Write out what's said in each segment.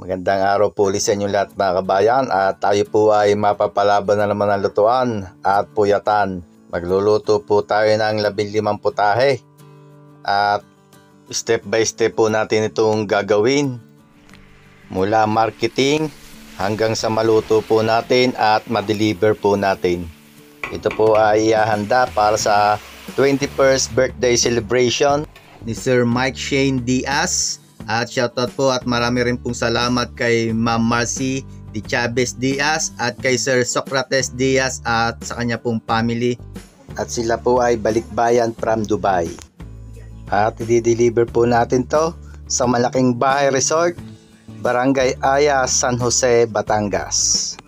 Magandang araw po ulit sa inyo lahat mga kabayan, at tayo po ay mapapalaban na naman ng lutuan at puyatan. Magluluto po tayo ng 15 putahe at step by step po natin itong gagawin mula marketing hanggang sa maluto po natin at ma-deliver po natin. Ito po ay ihahanda para sa 21st birthday celebration ni Sir Mike Shane Diaz. At shoutout po at marami rin pong salamat kay Ma'am Marcy Di Chavez Diaz at kay Sir Socrates Diaz at sa kanya pong family. At sila po ay balikbayan from Dubai. At i-deliver po natin to sa Malaking Bahay Resort, Barangay Aya, San Jose, Batangas.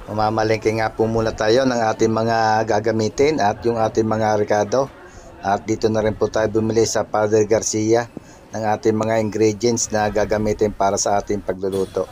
Mamalengke nga po muna tayo ng ating mga gagamitin at yung ating mga rekado. At dito na rin po tayo bumili sa Father Garcia ng ating mga ingredients na gagamitin para sa ating pagluluto.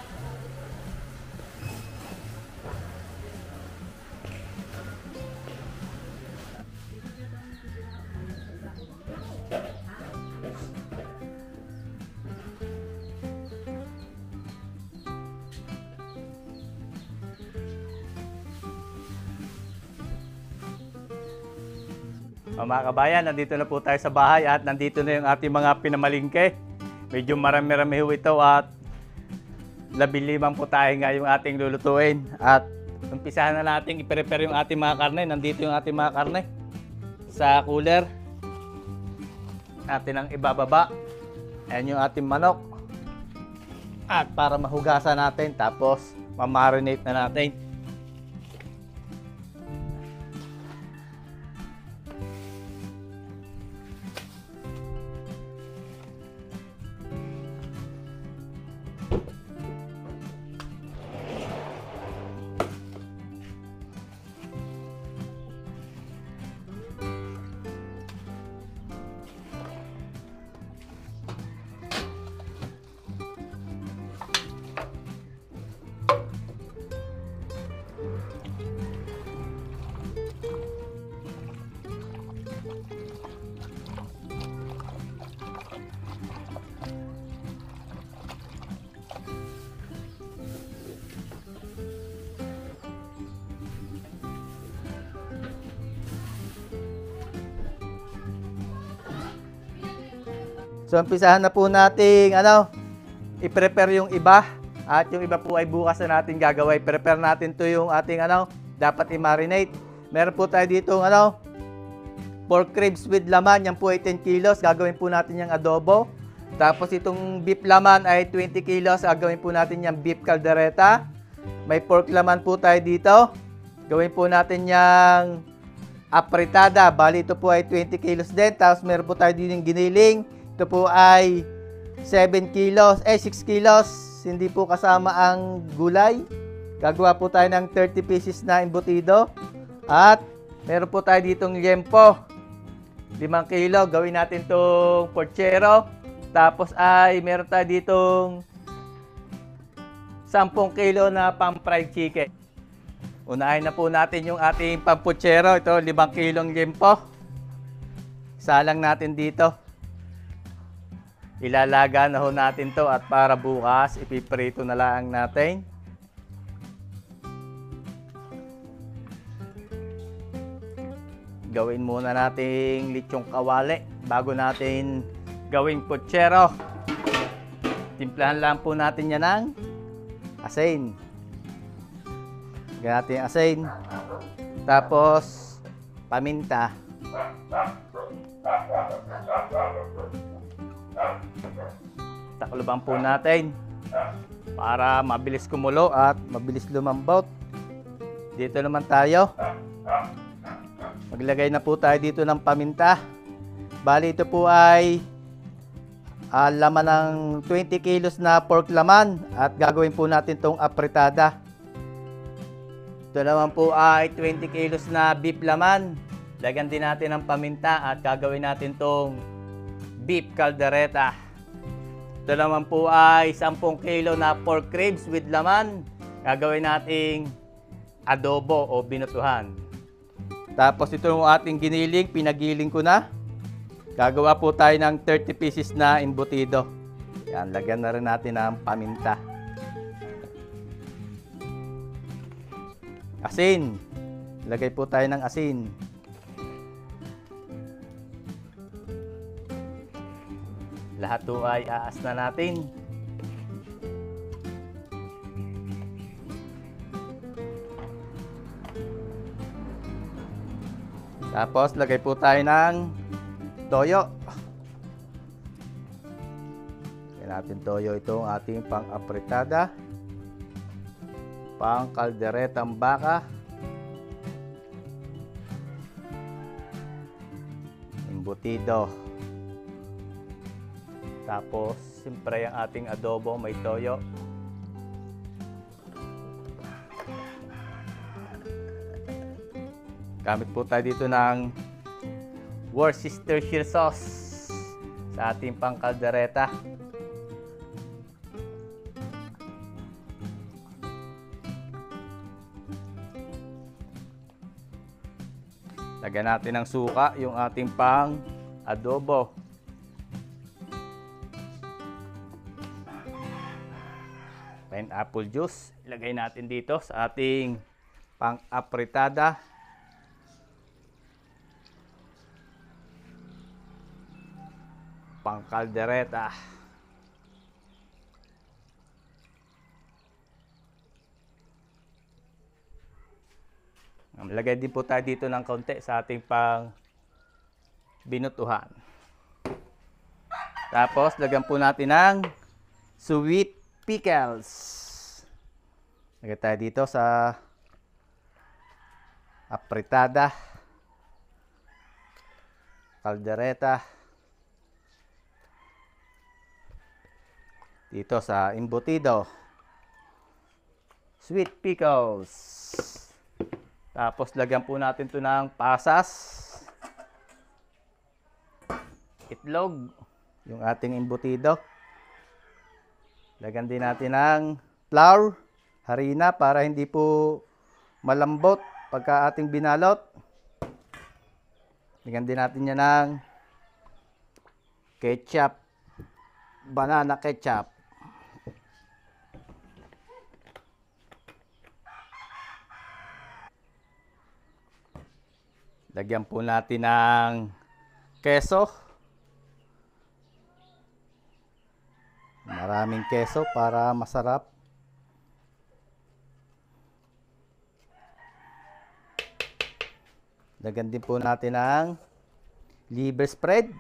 Mga kabayan, nandito na po tayo sa bahay at nandito na yung ating mga pinamalingke. Medyo marami-rami ho ito at 15 putahe nga yung ating lulutuin. At umpisahan na natin i-prepare yung ating mga karne. Nandito yung ating mga karne sa cooler. Natin ang ibababa. Ayan yung ating manok. At para mahugasan natin, tapos mamarinate na natin. So, umpisahan na po nating i-prepare yung iba. At yung iba po ay bukas na natin gagawin. I-prepare natin to yung ating dapat i-marinate. Meron po tayo dito pork ribs with laman. Yan po ay 10 kilos. Gagawin po natin yung adobo. Tapos itong beef laman ay 20 kilos. Gagawin po natin yung beef caldereta. May pork laman po tayo dito. Gawin po natin yung apritada. Bali ito po ay 20 kilos din. Tapos meron po tayo dito yung giniling. Ito po ay 6 kilos. hindi po kasama ang gulay. Gagawa po tayo ng 30 pieces na embutido. At meron po tayo ditong liempo. 5 kilo. Gawin natin itong porchero. Tapos ay meron tayo ditong 10 kilo na pang-fried chicken. Unahin na po natin yung ating pampuchero. Ito, 5 kilong liempo. Isa lang natin dito. Ilalaga na ho natin to at para bukas, ipiprito na lang natin. Gawin muna nating lechong kawali bago natin gawing puchero. Timplahan lang po natin yan ng asin. Lagyan natin yung asin. Tapos, paminta. Takloban po natin para mabilis kumulo at mabilis lumambot. Dito naman tayo. Maglagay na po tayo dito ng paminta. Bali ito po ay laman ng 20 kilos na pork laman at gagawin po natin itong apritada. Ito naman po ay 20 kilos na beef laman. Lagyan din natin ng paminta at gagawin natin itong beef caldereta. Ito naman po ay 10 kilo na pork ribs with laman. Gagawin nating adobo o binutuhan. Tapos ito yung ating giniling, pinagiling ko na. Gagawa po tayo ng 30 pieces na embutido. Yan, lagyan na rin natin ng paminta. Asin. Lagay po tayo ng asin. Lahat po ay aas na natin. Tapos lagay po tayo ng toyo. Lagyan natin toyo, itong ating pang-apritada, pang-kalderetang baka, embutido. Tapos, siyempre ang ating adobo may toyo. Gamit po tayo dito ng Worcestershire sauce sa ating pangkaldereta. Lagyan natin ng suka yung ating pang adobo. Pineapple juice, ilagay natin dito sa ating pang-apritada. Pang-kaldereta. Lagay din po tayo dito ng konti sa ating pang-binutuhan. Tapos, lagyan po natin ng sweet pickles. Lagay tayo dito sa apritada, kaldereta, dito sa embutido, sweet pickles. Tapos lagyan po natin ito ng pasas, itlog, yung ating embutido. Lagyan din natin ng flour, harina para hindi po malambot pagka ating binalot. Lagyan din natin yan ng ketchup, banana ketchup. Lagyan po natin ng keso. Maraming keso para masarap. Lagyan din po natin ng liver spread.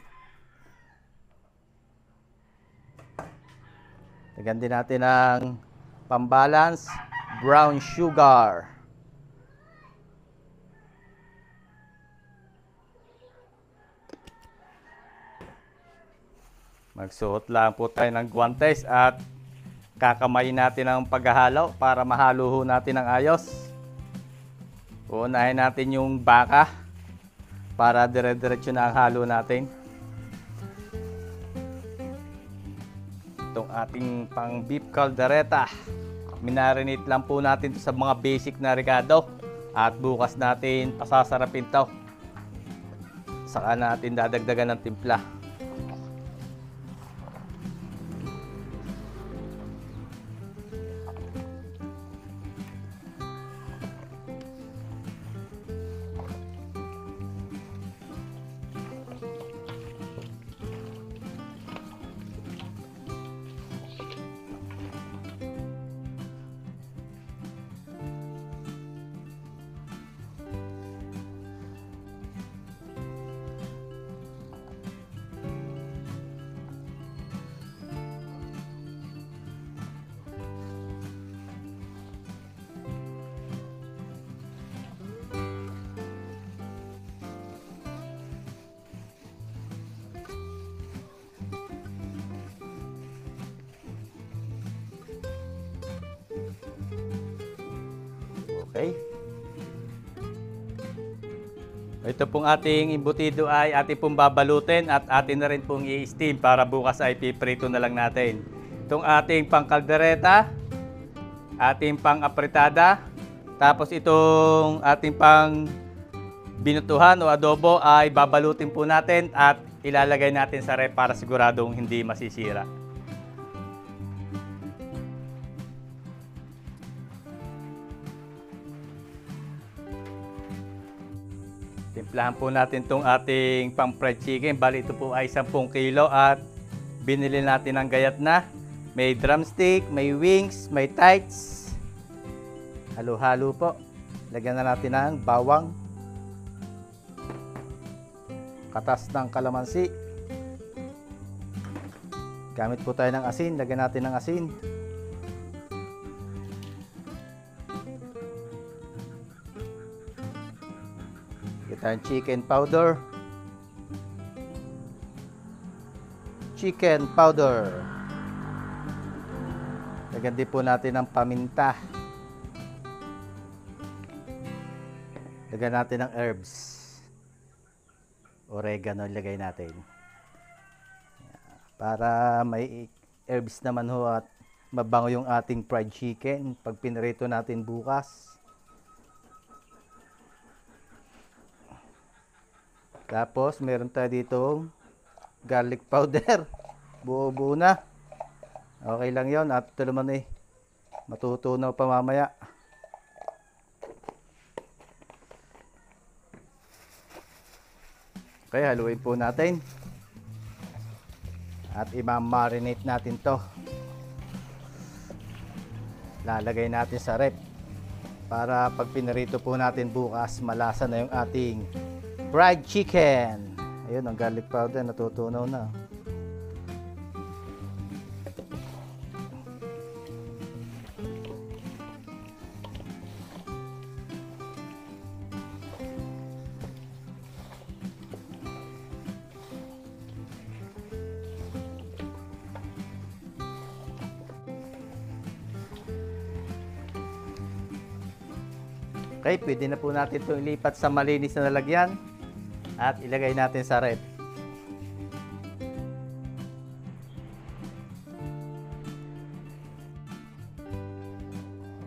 Lagyan din natin ng pambalance brown sugar. Magsuot lang po tayo ng guantes at Kakamayin natin ang paghahalo para mahalo ho natin ng ayos. Uunahin natin yung baka para dire-diretso na ang halo natin. Itong ating pang beef caldereta, minarinate lang po natin to sa mga basic na ricado at bukas natin pasasarapin to. Saka natin dadagdagan ng timpla. Okay. Ito pong ating imbutido ay ating pong babalutin at atin na rin pong i-steam para bukas ay piprito na lang natin. Itong ating pang kaldereta, ating pang apritada, tapos itong ating pang binutuhan o adobo ay babalutin po natin at ilalagay natin sa ref para siguradong hindi masisira. Timplahan po natin itong ating pang fried chicken. Bali ito po ay 10 kilo at binili natin ng gayat na. May drumstick, may wings, may tights. Halo-halo po. Lagyan na natin ng bawang. Katas ng kalamansi. Gamit po tayo ng asin. Lagyan natin ng asin. Tayong chicken powder. Chicken powder. Lagyan din po natin ng paminta. Lagyan natin ng herbs. Oregano ilagay natin. Para may herbs naman ho at mabango yung ating fried chicken pag pinirito natin bukas. Tapos, meron tayo dito garlic powder. Buo-buo na. Okay lang yon at ito naman eh, matutunaw pa mamaya. Okay, haluin po natin. At i-marinate natin to. Lalagay natin sa ref. Para pag pinarito po natin bukas, malasa na yung ating fried chicken. Ayun, ang garlic powder natutunaw na. Okay, pwede na po natin itong ilipat sa malinis na lalagyan. At ilagay natin sa ref.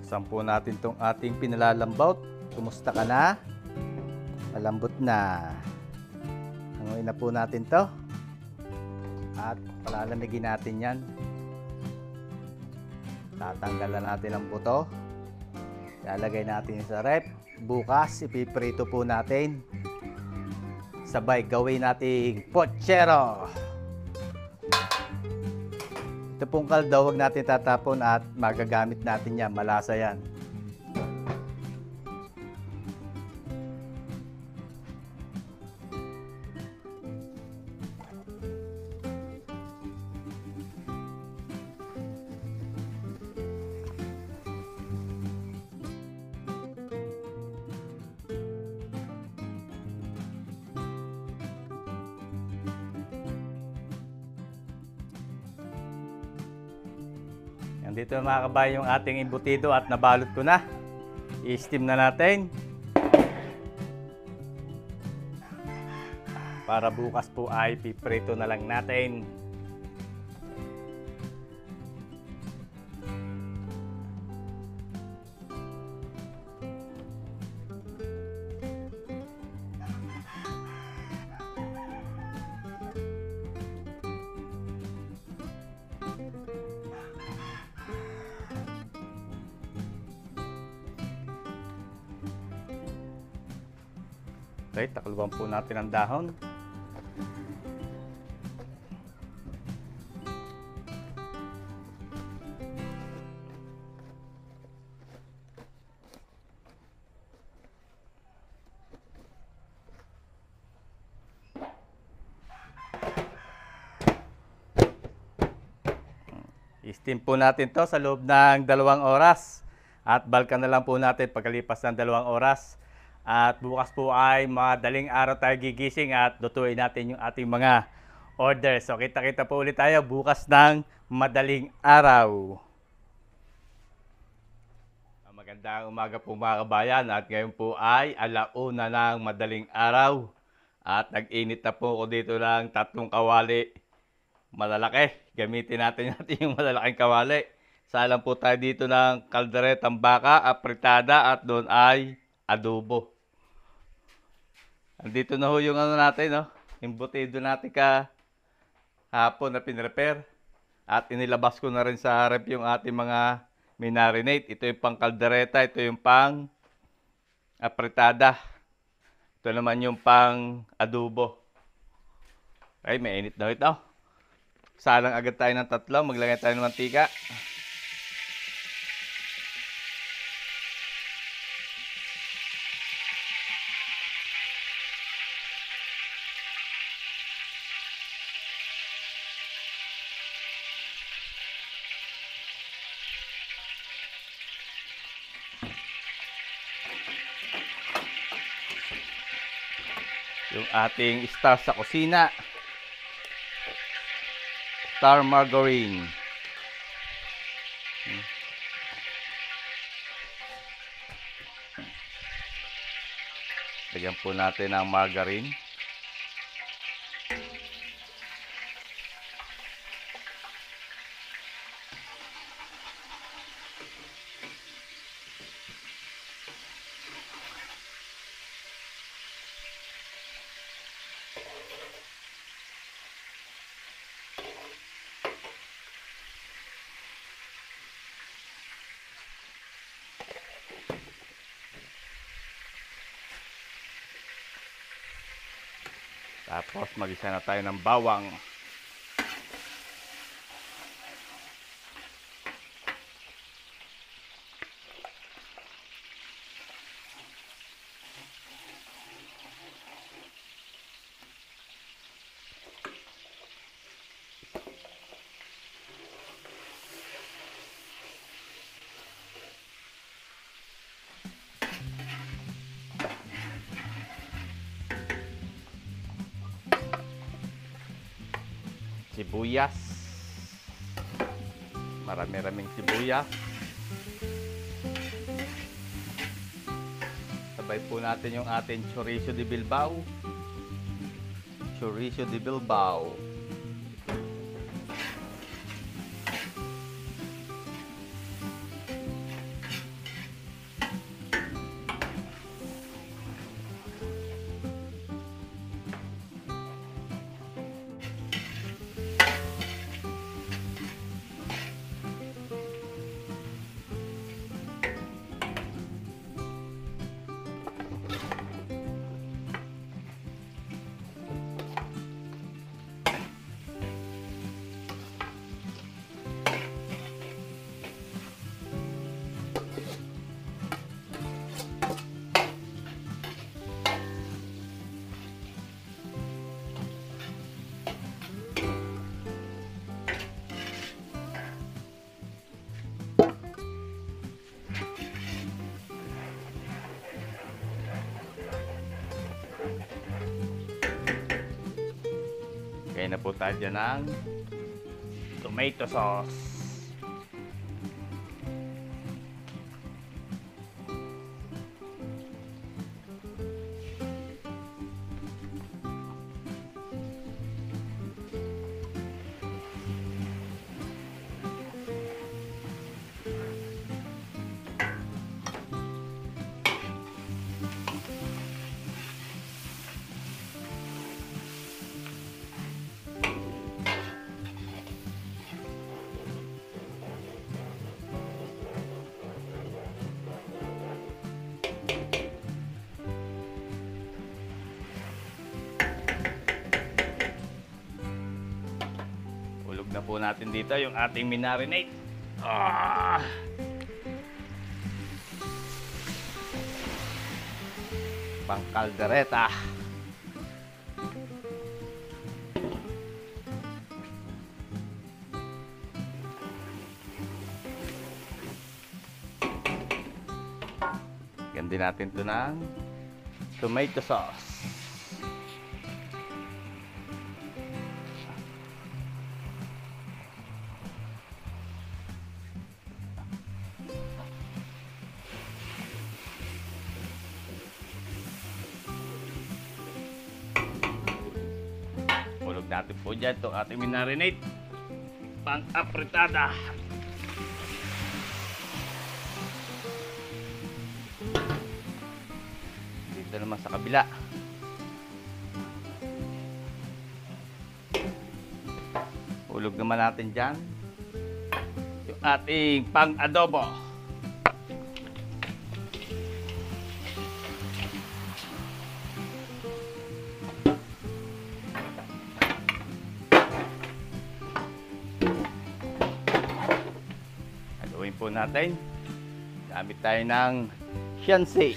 Buksan po natin itong ating pinalalambot. Kumusta ka na? Malambot na. Hanguin na po natin to. At palalamigin natin yan. Tatanggalan natin ang buto. Lalagay natin sa ref. Bukas ipiprito po natin. Sabay gawin nating pochero. Ito pong kaldo, huwag natin tatapon at magagamit natin yan. Malasa yan. Nandito na mga kabayan yung ating embutido at nabalot ko na. I-steam na natin. Para bukas po ay piprito na lang natin. Okay, takluban po natin ang dahon. I-steam po natin to sa loob ng 2 oras. At balkan na lang po natin pagkalipas ng 2 oras. At bukas po ay madaling araw tayo gigising at lutuin natin yung ating mga orders. So kita-kita po ulit tayo bukas ng madaling araw. Magandang umaga po mga kabayan at ngayon po ay 1:00 ng madaling araw. At nag-init na po ako dito ng 3 kawali. Malalaki. Gamitin natin yung malalaking kawali. Salang po tayo dito ng kalderetang baka, apritada at doon ay adobo. Andito na ho yung ano natin, no? Embutido natin hapon na pinrepair. At inilabas ko na rin sa rep yung ating mga minarinate. Ito yung pang kaldereta, ito yung pang apritada. Ito naman yung pang adobo. Okay, may init na ito. Salang agad tayo ng 3, maglagay tayo ng mantika. Yung ating star sa kusina. Star margarine. Lagyan po natin ang margarine. Tapos mag-isa na tayo ng bawang. Sibuyas. Marami-raming sibuyas. Sabay po natin yung ating chorizo de Bilbao. Chorizo de Bilbao. Kaya na po tayo dyan ng tomato sauce. po natin dito yung ating minarinate. Ah! Pang kaldereta. Gandi natin ito ng tomato sauce. Hulog natin po dyan itong ating minarinate. Pang-apritada. Dito naman sa kabila. Hulog naman natin dyan yung ating pang-adobo. Haluin po natin. Gamit tayo ng Shansi.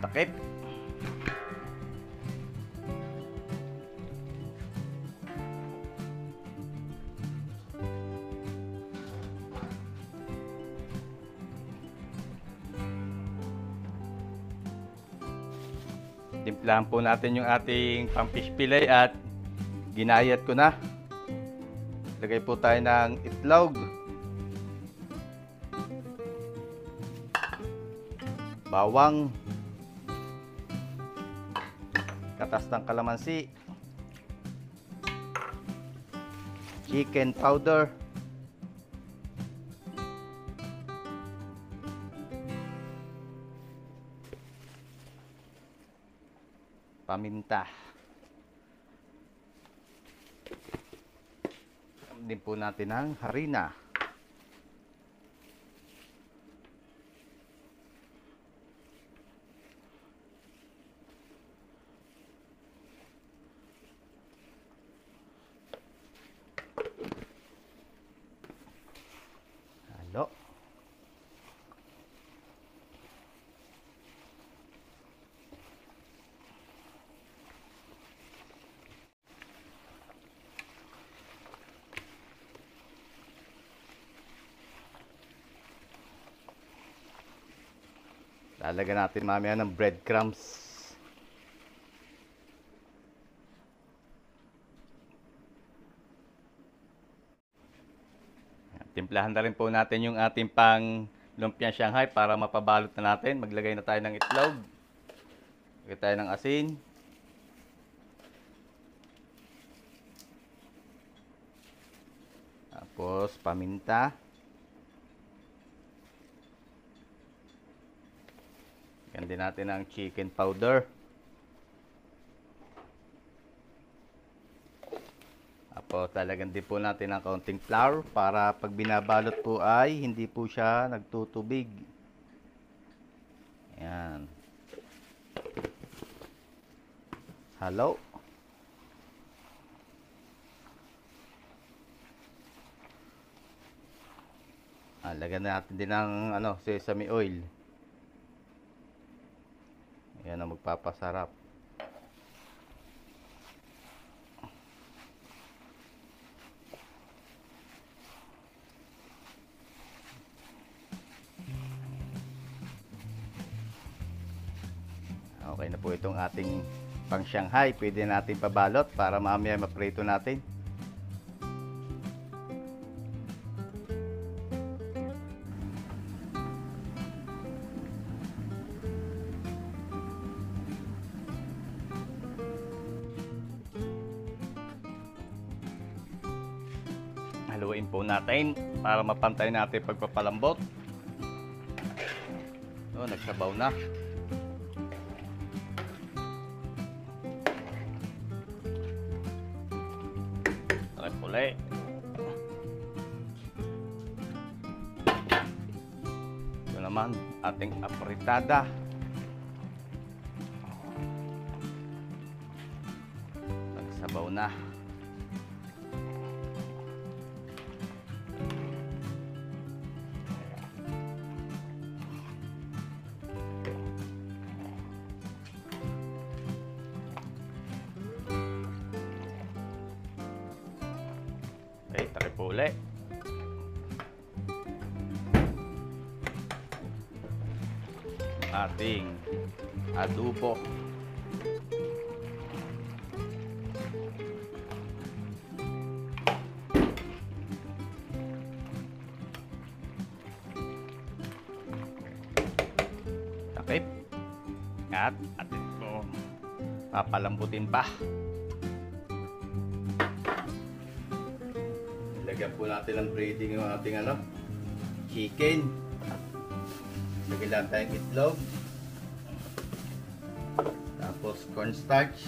Takip. Timplahan po natin yung ating pang-fish fillet at ginayat ko na. Lagay po tayo ng itlog. Bawang. Katas ng kalamansi. Chicken powder. Paminta. Din po natin ang harina. Halo. Lalagyan natin mamaya ng breadcrumbs. Timplahan na rin po natin yung ating pang lumpia Shanghai para mapabalot na natin. Maglagay na tayo ng itlog. Maglagay tayo ng asin. Tapos paminta. Yan din natin ang chicken powder. Tapos lalagyan din po natin ng kaunting flour para pag binabalot po ay hindi po siya nagtutubig. Yan. Halo. Lagyan natin din ng sesame oil. Yan ang magpapasarap. Okay na po itong ating pang Shanghai. Pwede natin pabalot para mamaya maprito natin. Haluin po natin para mapantay natin pagpapalambot. Oh, nagsabaw na. Uli. Ito naman ating apritada. Nagsabaw na. Okay, takip po ulit. Ating adobo. Takip. At atin po papalambutin pa. Lagyan po natin ng breading yung ating chicken. Lagyan lang tayong itlog. Tapos cornstarch.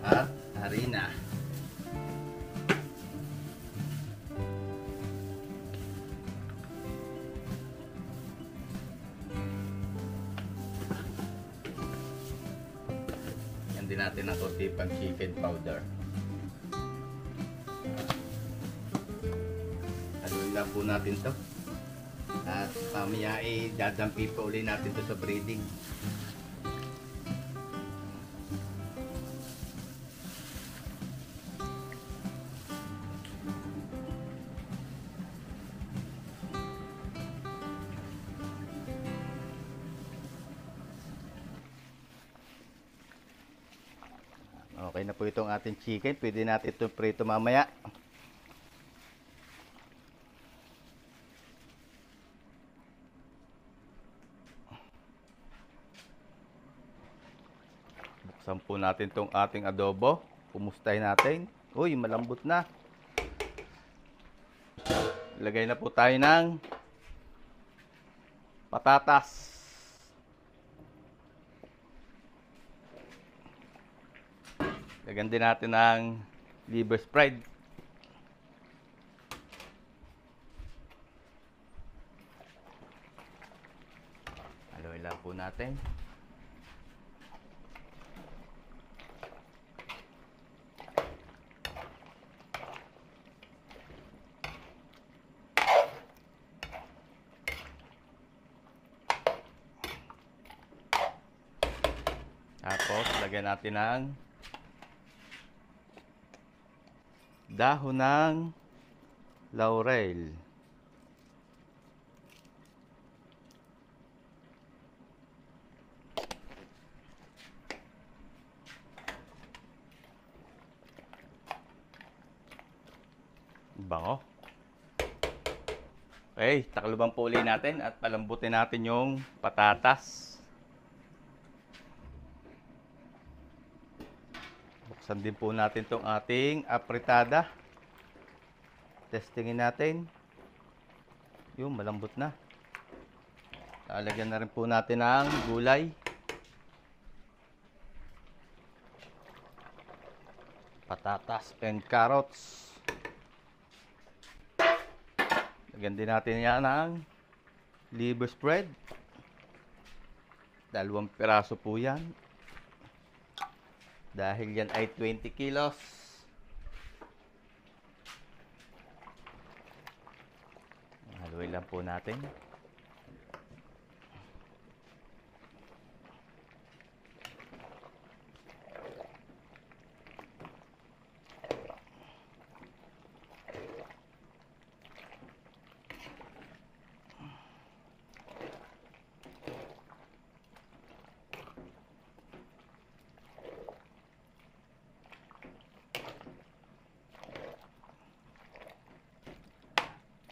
At harina. Din natin ng konti pang chicken powder. Haluin lang po natin to. At mamaya dadampi pa uli natin to sa breading. Okay na po itong ating chicken. Pwede natin itong prito mamaya. Buksan po natin itong ating adobo. Pumustahin natin. Uy, malambot na. Lagay na po tayo ng patatas. Lagyan din natin ng liver spread. Haluin lang po natin. Tapos, lagyan natin ng dahon ng laurel. Bango. Okay, takluban po ulit natin at palambutin natin yung patatas. Buksan din po natin itong ating apritada. Testingin natin. Yung malambot na. Lalagyan na rin po natin ng gulay. Patatas and carrots. Lagyan din natin yan ng liver spread. 2 piraso po yan. Dahil yan ay 20 kilos. Haluin lang po natin.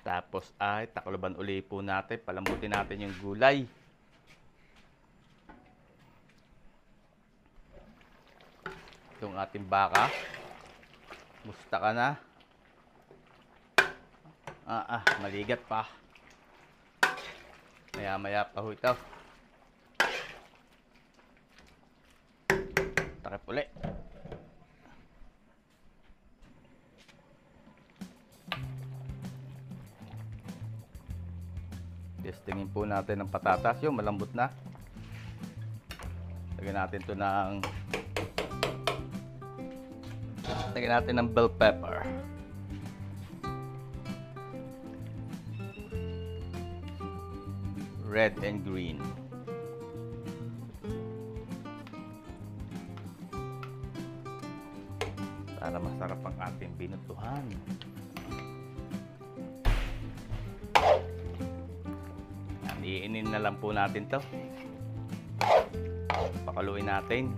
Tapos ay takloban uli po natin. Palambutin natin yung gulay. Itong ating baka. Musta ka na? Maligat pa. Maya-maya pa ho ito. Takip uli. Testingin po natin ng patatas. Yung malambot na. Lagyan natin ito ng bell pepper. Red and green. Para masarap ang ating binutuhan. Iinin na lang po natin to. Pakaluin natin.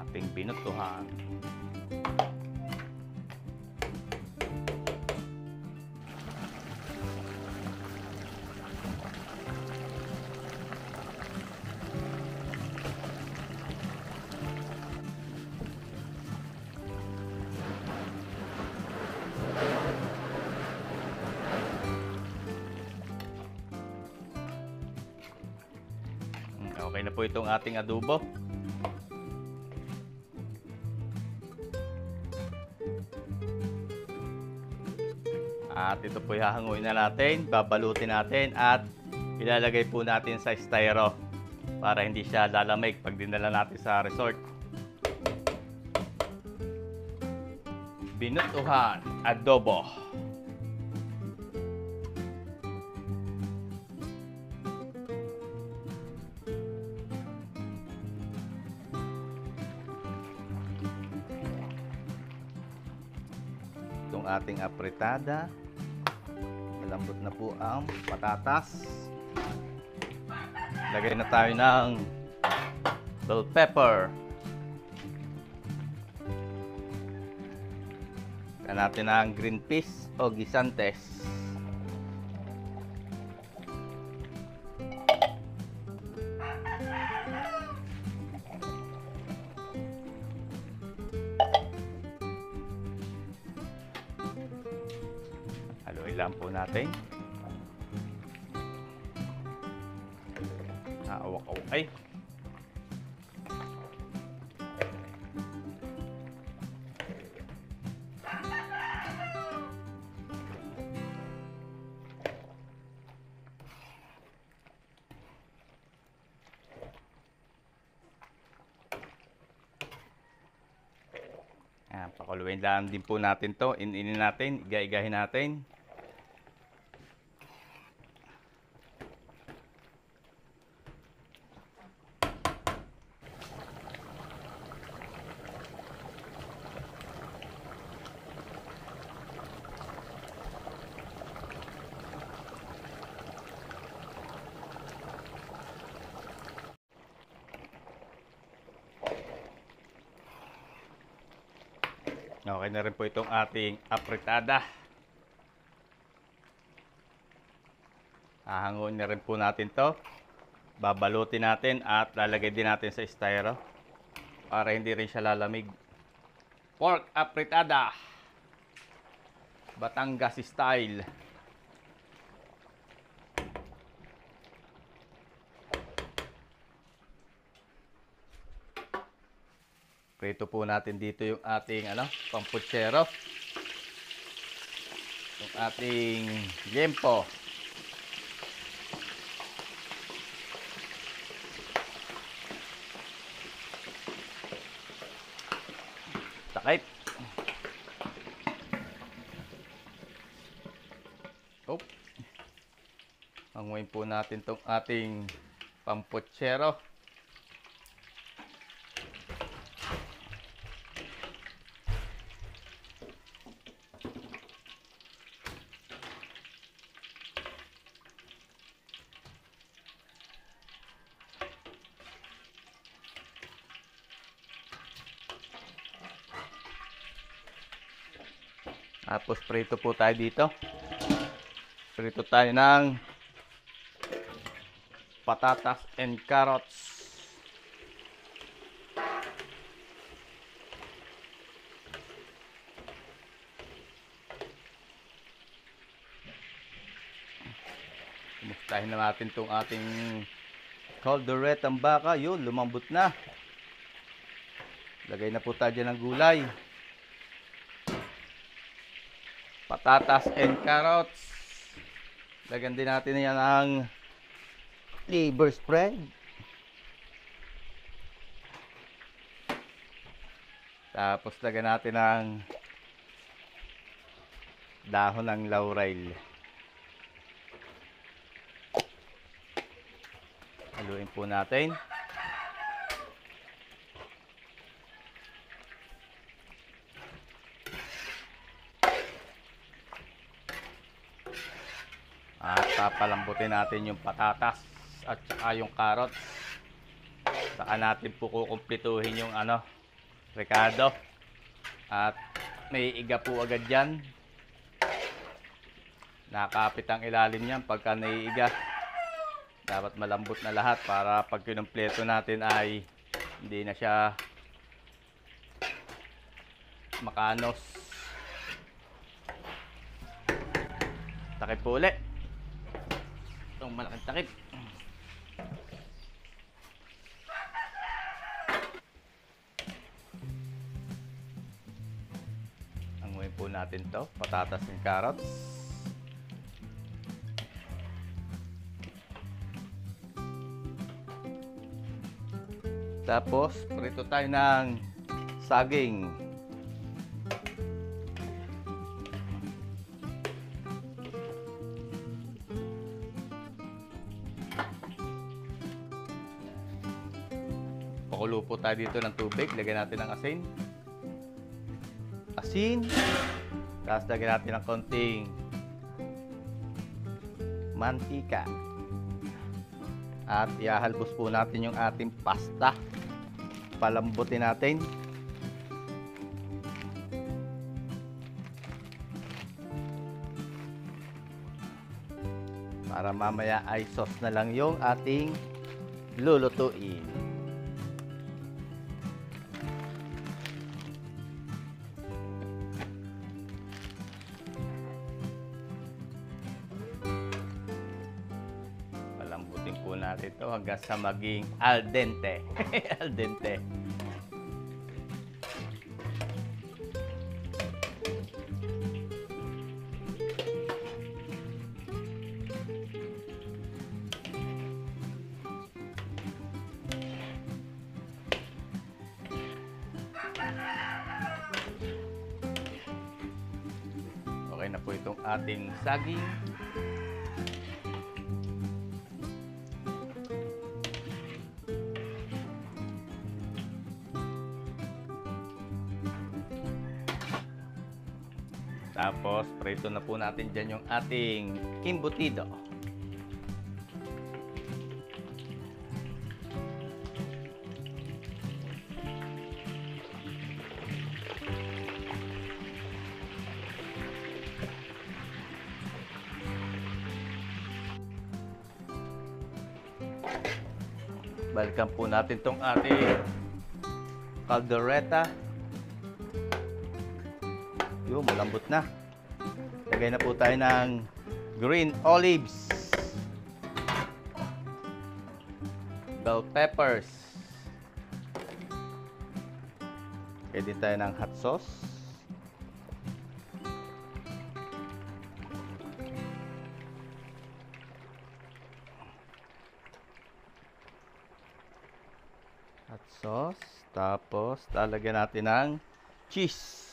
Ating binutuhan. Okay na po itong ating adobo. At ito po hahanguin na natin, babalutin natin at ilalagay po natin sa styro para hindi siya lalamig pag dinala natin sa resort. Binutuhan adobo. Itong ating apritada. Malambot na po ang patatas. Lagay na tayo ng bell pepper. Lagyan natin ang green peas o gisantes. Haluin lang po natin. Awak-awak. Pakuluin lang din po natin to. Ininin natin, iga-igahin natin. Okay na rin po itong ating apritada. Hahanguin na rin po natin to. Babalutin natin at lalagay din natin sa styro para hindi rin siya lalamig. Pork apritada. Batangas style. Prito po natin dito yung ating pamputsero. Yung ating liempo. Takip. Hanguin po natin tong ating pamputsero. Tapos prito po tayo dito. Prito tayo ng patatas and carrots. Kumustahin na natin itong ating calderetang baka. Yun, lumambot na. Lagay na po tayo dyan ng gulay. Patatas and carrots. Lagyan din natin yan ng liver spread. Tapos lagyan natin ng dahon ng laurel. Haluin po natin. At papalambutin natin yung patatas at saka yung carrots. Saka natin po kukumpletuhin yung ricado. At may iga po agad yan. Nakapit ang ilalim niyan pagka naiiga. Dapat malambot na lahat para pag kinumpleto natin ay hindi na siya makanos. Takip po ulit. Itong malaking takip. Anguin po natin to, patatas and carrots. Tapos, prito tayo ng saging. Pakulo po tayo dito ng tubig. Lagyan natin ng asin. Tapos lagyan natin ng konting mantika. At ihahalbos po natin yung ating pasta. Palambutin natin. Para mamaya ay sauce na lang yung ating lulutuin. Palambutin po natin ito hanggang sa maging al dente. Al dente. Okay na po itong ating saging. Tapos, prito na po natin dyan yung ating embutido. Balikan po natin tong ating caldereta. Yung malambot na. Lagay na po tayo ng green olives, bell peppers. Lagay din tayo ng hot sauce. Hot sauce. Tapos lalagyan natin ng cheese.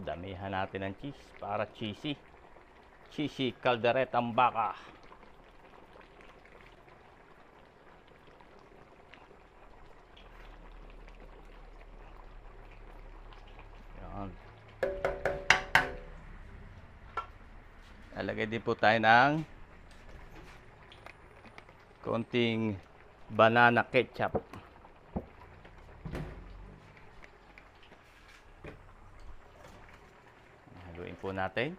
Damihan natin ng cheese para cheesy. Cheesy calderetang baka. Yan. Lalagay din po tayo ng konting banana ketchup. Haluin po natin.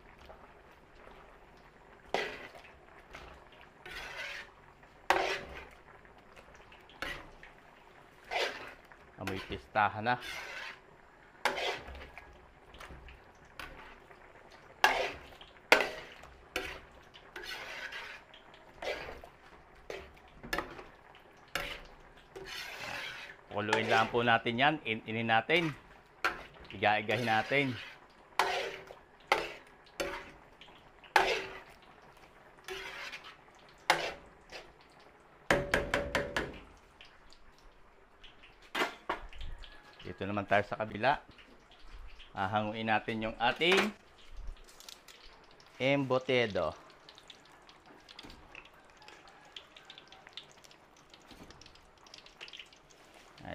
Amoy pistahan na. Kuluin lang po natin yan. Inin natin. Iga-igahin natin. Dito naman tayo sa kabila. Hahanguin natin yung ating embutido.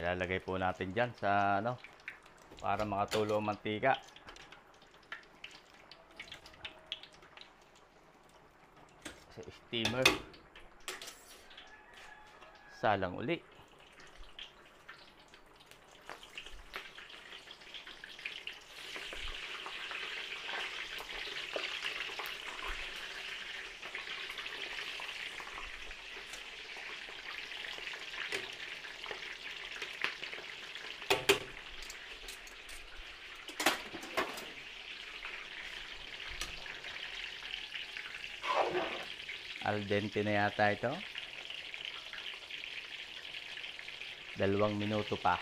Ilalagay po natin dyan sa para makatulo ang mantika. Sa steamer. Salang uli. Al dente na yata ito. 2 minuto pa.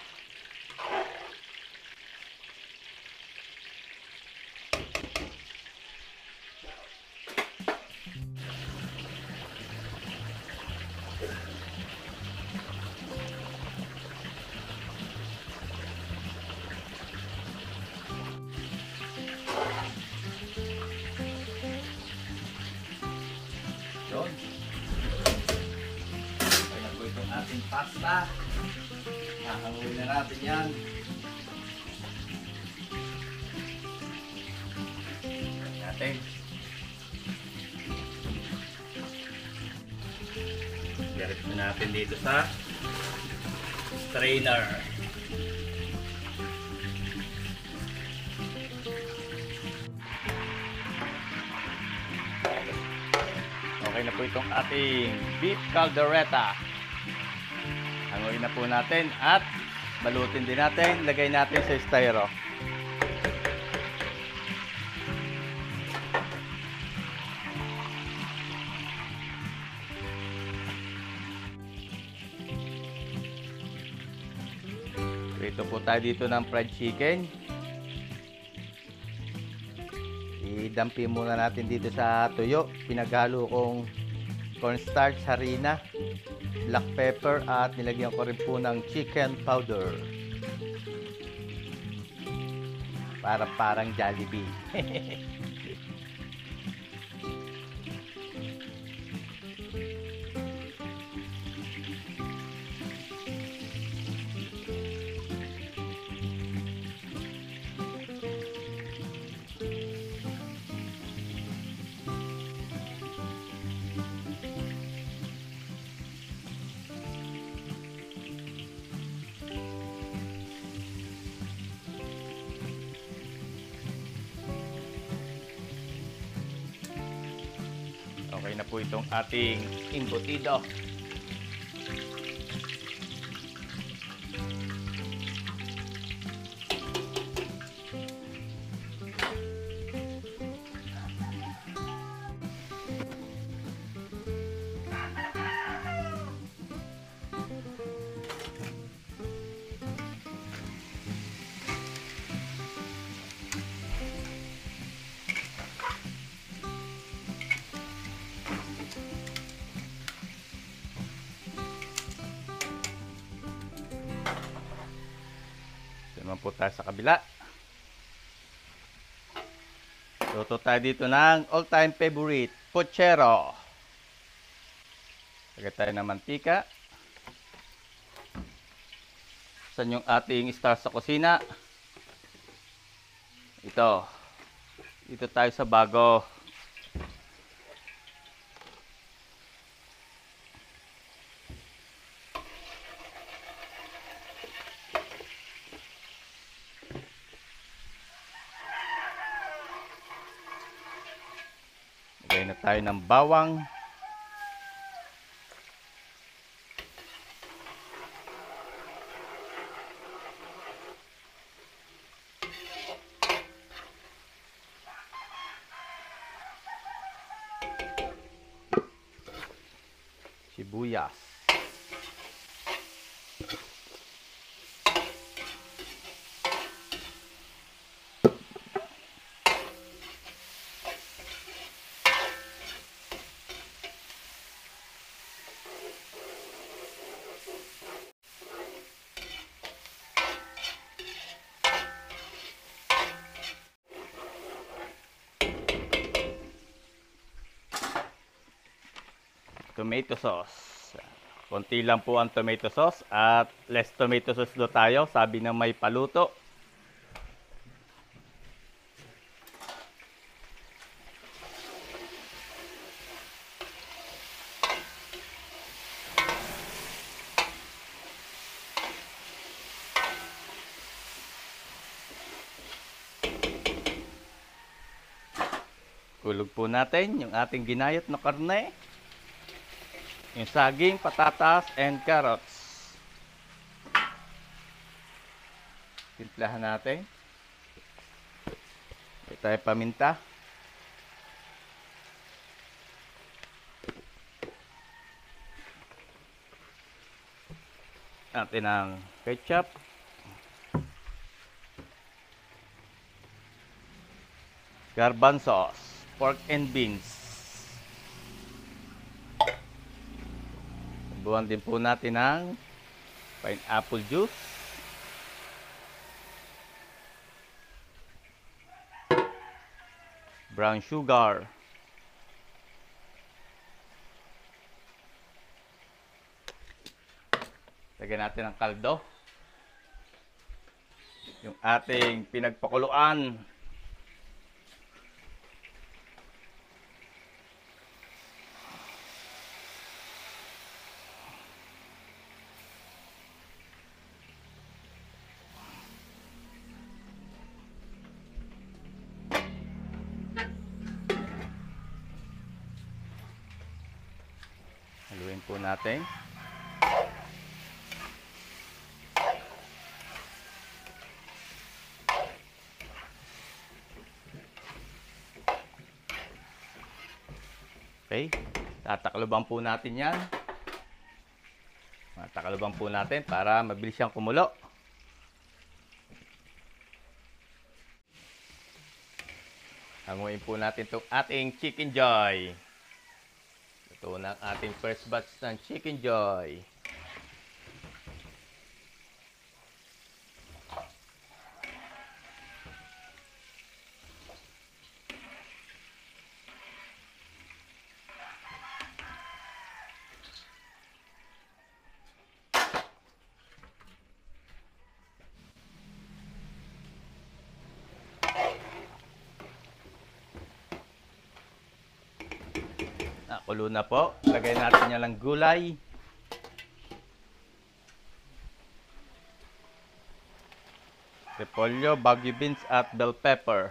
Yun. Kaya na po itong ating pasta. Hahanguin na natin yan. Natin. Diretso na natin dito sa strainer. Okay na po itong ating beef caldereta. Hanguin na po natin at balutin din natin. Lagay natin sa styro. Ito po tayo dito ng fried chicken. Idampi muna natin dito sa tuyo. Pinaghalo kong cornstarch, harina, black pepper at nilagyan ko rin po ng chicken powder. Parang Jollibee. Okay na po itong ating embutido. Naman po tayo sa kabila. Luto tayo dito ng all-time favorite, puchero. Lagay tayo ng mantika. Saan yung ating star sa kusina? Ito. Dito tayo sa bago. Lagyan na tayo ng bawang. Sibuyas. Tomato sauce. Konti lang po ang tomato sauce at less tomato sauce do tayo, sabi ng may paluto. Kulog po natin yung ating ginayat na karne. Yung saging, patatas, and carrots. Timplahan natin. Ito tayo paminta. Natin ang ketchup. Garbanzos, pork and beans. Buwan din po natin ng pineapple juice. Brown sugar. Lagyan natin ng kaldo. Yung ating pinagpakuluan. Haluin po natin. Okay, tatakloban po natin yan. Tatakloban po natin para mabilis siyang kumulo. Hanguin po natin itong ating Chicken Joy. Ito na ang ating first batch ng Chicken Joy. Nakulo na po. Lagay natin yan lang gulay. Repolyo, bagu beans at bell pepper.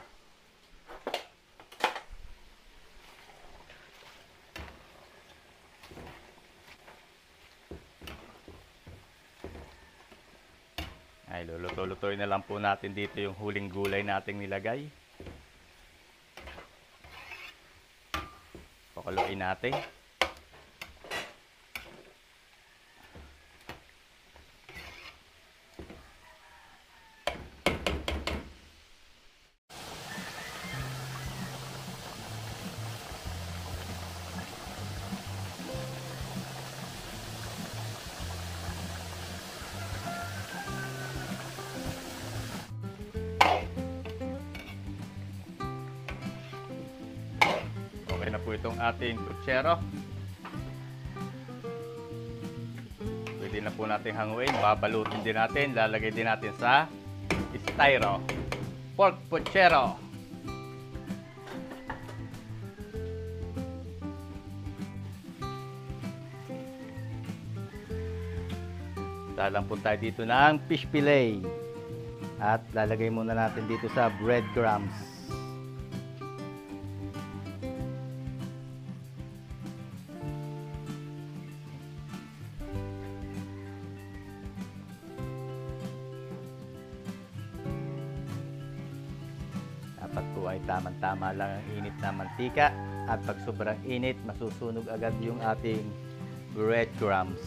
Ay, luluto-lutoy na lang po natin dito yung huling gulay nating nilagay. Pakuluin natin. Okay na po itong ating putsero. Pwede na po natin hanguin. Babalutin din natin. Lalagay din natin sa styro. Pork putsero. Salang po tayo dito ng fish fillet. At lalagay muna natin dito sa breadcrumbs. Dapat po ay tamang-tama lang ang init na mantika. At pag sobrang init, masusunog agad yung ating breadcrumbs.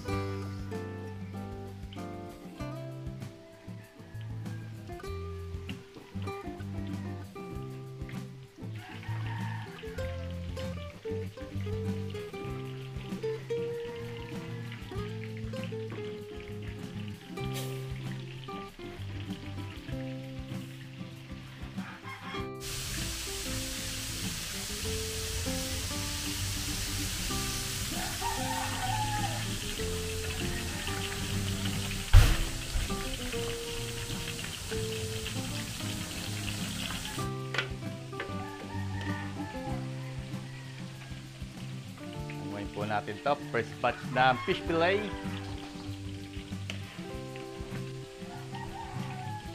Po natin to, first batch na fish fillet.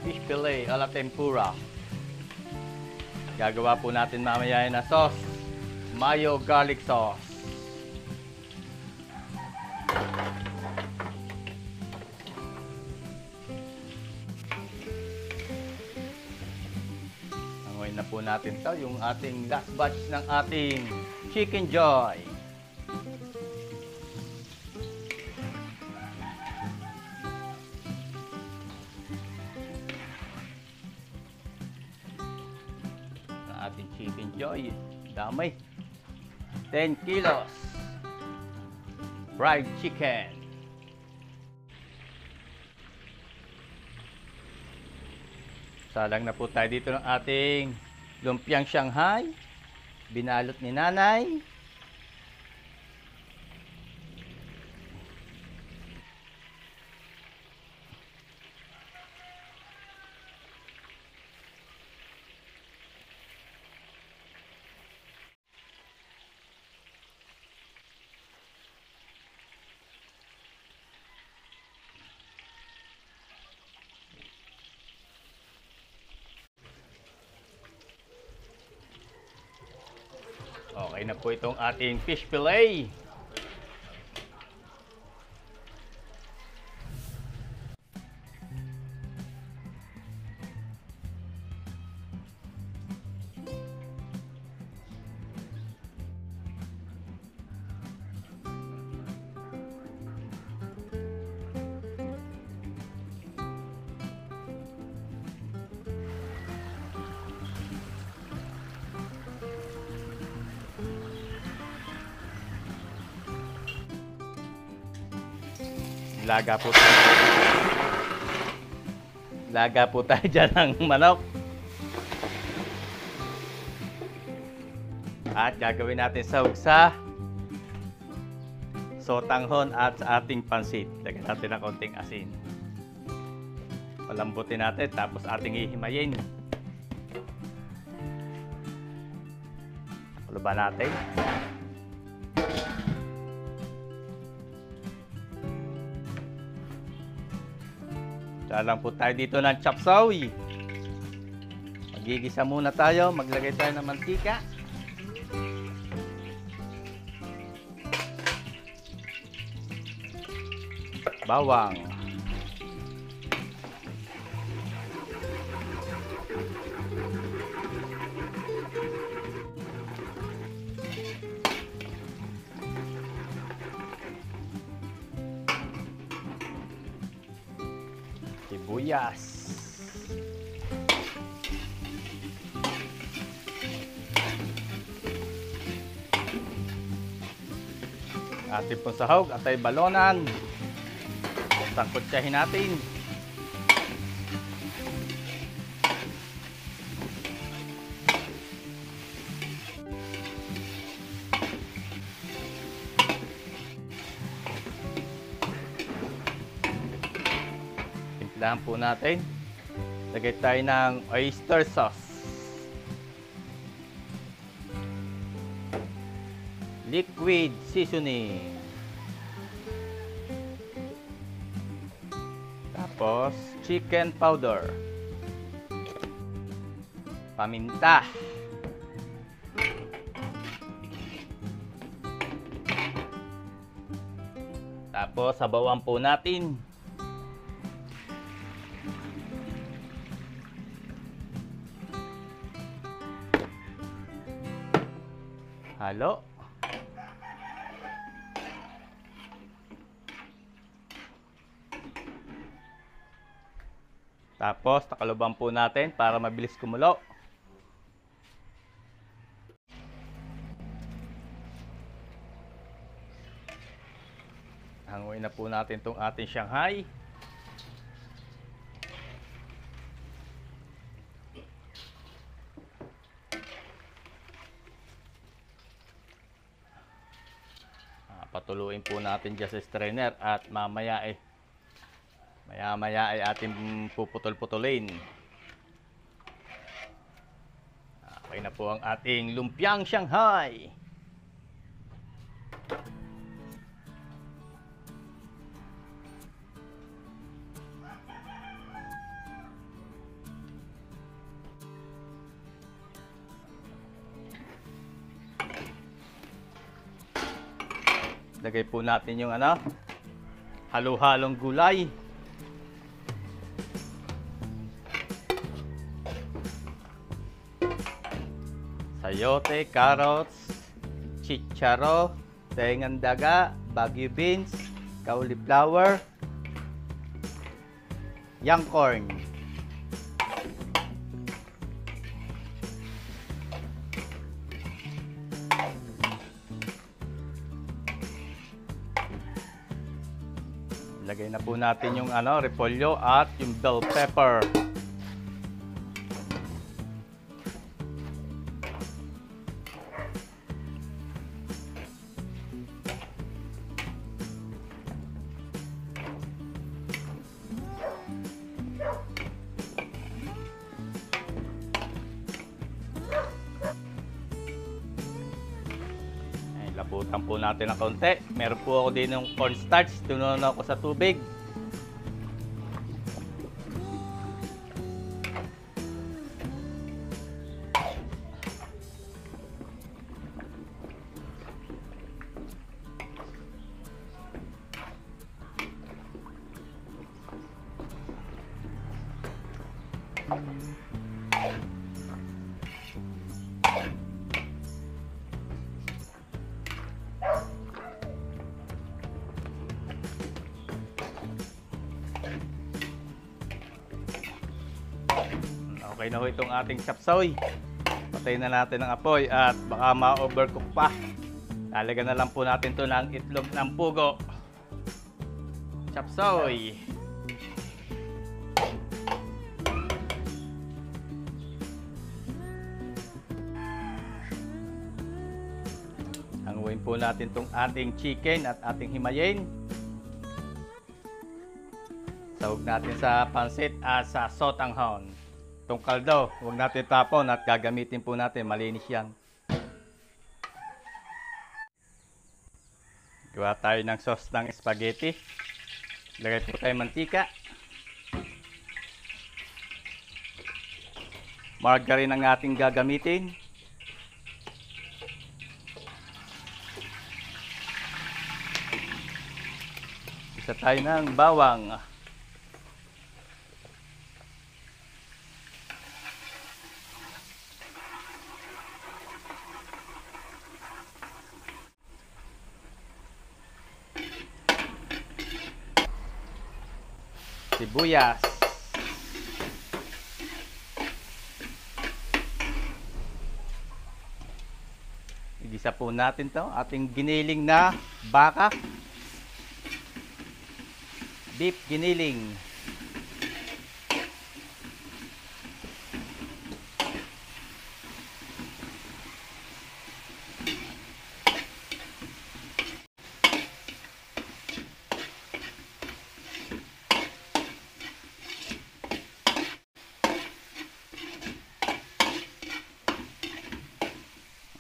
Fish fillet a la tempura. Gagawa po natin mamaya na sauce, mayo garlic sauce. Hanguin na po natin to, yung ating last batch ng ating Chicken Joy. Ating Chicken Joy, damay, 10 kilos fried chicken. Salang na po tayo dito ng ating lumpiang Shanghai, binalot ni nanay. Okay na po itong ating fish fillet. Laga po tayo dyan ng manok. At gagawin natin sahog sa sotanghon at sa ating pansit. Lagyan natin ng konting asin. Palambutin natin tapos ating hihimayin. Kuluban natin. Salang po tayo dito ng chop suey. Magigisa muna tayo. Maglagay tayo ng mantika. Bawang. Sibuyas. Ating pong sahog at ay balonan. Sangkutsahin natin. Timplahan po natin. Lagay tayo ng oyster sauce. Liquid seasoning. Tapos, chicken powder. Paminta. Tapos, sabawan po natin. Halo. Tapos, takalubang po natin para mabilis kumulo. Hanguin na po natin itong ating Shanghai. Patuluin po natin dyan sa strainer at maya ay ating puputol-putulin. Okay na po ang ating lumpiang Shanghai. Lagay po natin yung halo-halong gulay. Sayote, carrots, chicharo, tengang daga, Baguio beans, cauliflower, young corn. Lagay na po natin yung repolyo at yung bell pepper. Laputan po natin ng konti. Meron po ako din ng cornstarch. Tununan ako sa tubig. Okay na ho itong ating chapsoy. Patayin na natin ang apoy at baka ma-overcook pa. Lalagyan na lang po natin ito ng itlog ng pugo. Chapsoy. Hanguin po natin itong ating chicken at ating himayin. Sahog natin sa pansit at sa sotanghon. Itong kaldo, huwag natin tapon at gagamitin po natin, malinis yan. Gawa tayo ng sauce ng spaghetti. Lagay po tayo mantika. Margarine ang ating gagamitin. Isa tayo ng bawang. Sibuyas. Igisa po natin to ating giniling na baka. Beef giniling.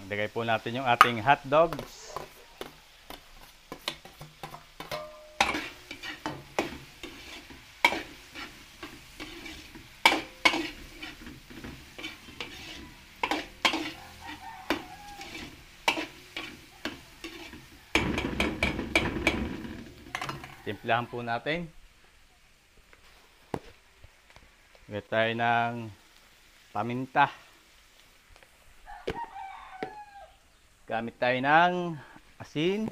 Lagay po natin yung ating hot dogs. Timplahan po natin. Lagay tayo ng paminta. Gamit tayo ng asin.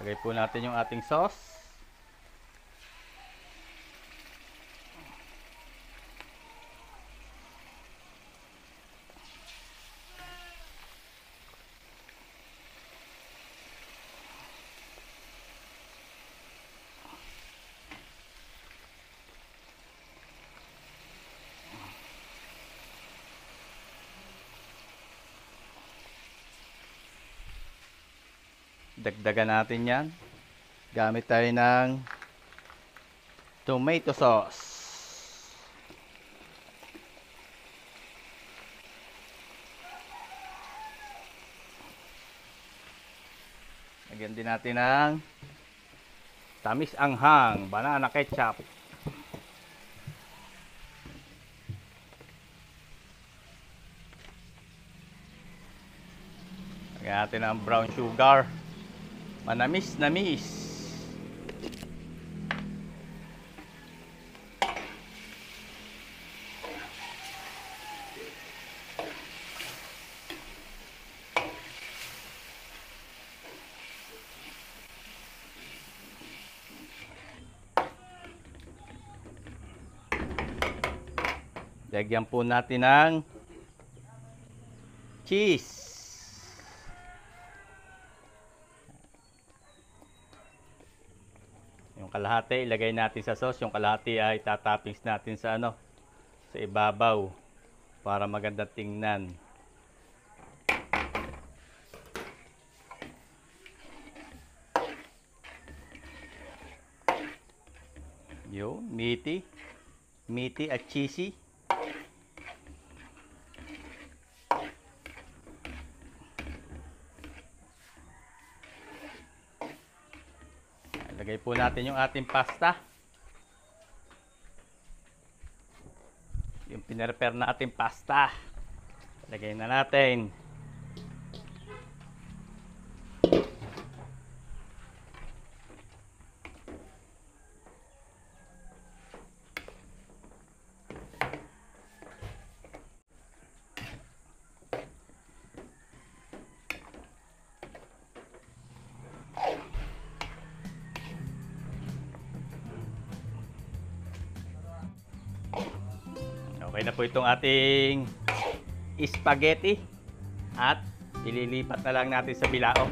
Lagay po natin yung ating sauce. Dagdagan natin yan. Gamit tayo ng tomato sauce. Lagyan din natin ng tamis anghang, banana ketchup. Lagyan natin ng brown sugar. Manamis-namis. Lagyan po natin ng cheese. Yung kalahati ilagay natin sa sauce, yung kalahati ay tatappings natin sa sa ibabaw para maganda tingnan. Yo, meaty at cheesy. Lagay po natin yung ating pasta. Yung pinrepare na ating pasta. Lagay na natin. Okay na po itong ating spaghetti at ililipat na lang natin sa bilao.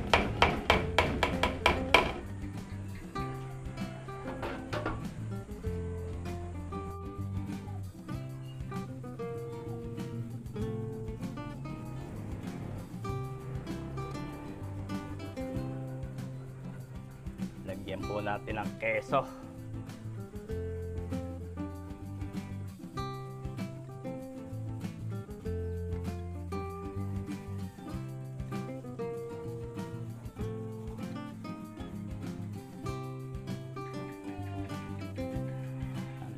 Lagyan po natin ng keso.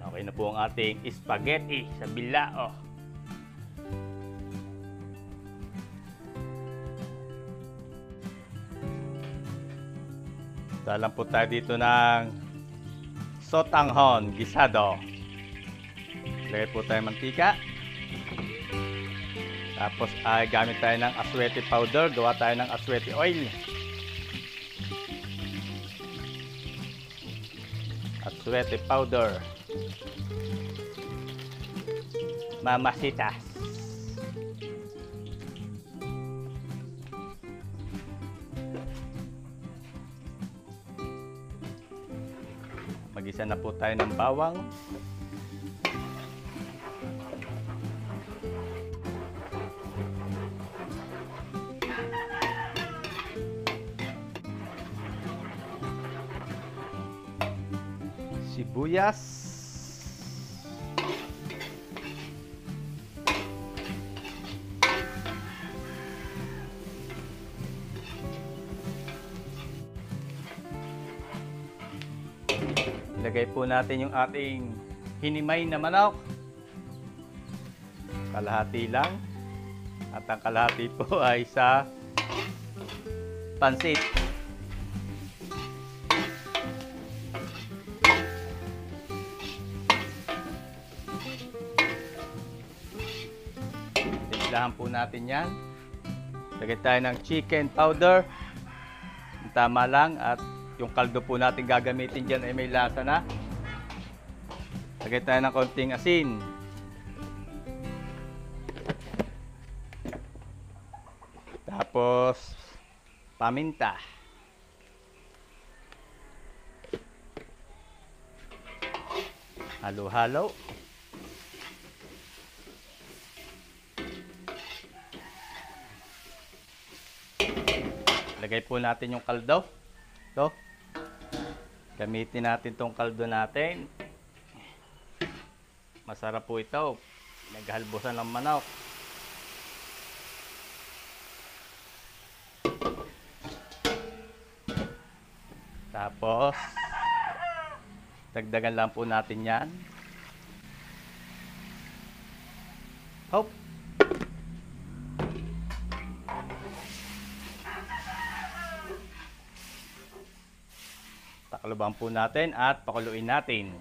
Okay na po ang ating spaghetti sa bilao. Dalang po tayo dito ng sotanghon gisado. Lagay po tayo mantika. Tapos ay gamit tayo ng aswete powder. Gawa tayo ng aswete oil. Aswete powder. Mamasitas. Mag-isa na po tayo ng bawang. Sibuyas. Ilagay po natin yung ating hinimay na manok. Kalahati lang. At ang kalahati po ay sa pansit. Timplahan po natin yan. Lagay tayo ng chicken powder. Tama lang. At yung kaldo po natin gagamitin dyan ay may lasa na. Lagay tayo ng konting asin. Tapos paminta. Halo-halo. Lagay po natin yung kaldo. Ito. Gamitin natin tong kaldo natin. Masarap po ito. Naghalbusan ng manok. Tapos, dagdagan lang po natin yan. Hop! Takloban po natin at pakuluin natin.